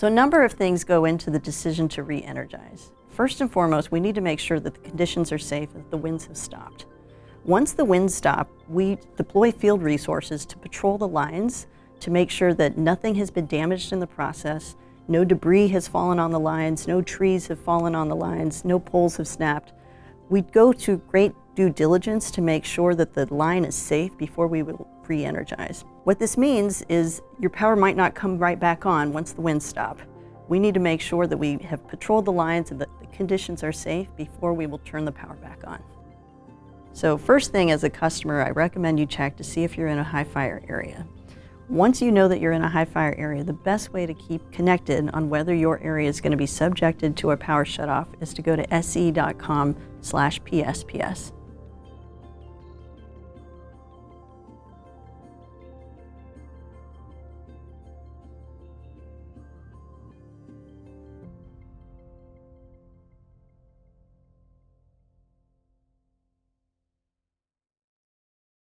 So a number of things go into the decision to re-energize. First and foremost, we need to make sure that the conditions are safe and that the winds have stopped. Once the winds stop, we deploy field resources to patrol the lines to make sure that nothing has been damaged in the process, no debris has fallen on the lines, no trees have fallen on the lines, no poles have snapped. We go to great due diligence to make sure that the line is safe before we will re-energize. What this means is your power might not come right back on once the winds stop. We need to make sure that we have patrolled the lines and that the conditions are safe before we will turn the power back on. So first thing, as a customer, I recommend you check to see if you're in a high fire area. Once you know that you're in a high fire area, the best way to keep connected on whether your area is going to be subjected to a power shutoff is to go to se.com/PSPS.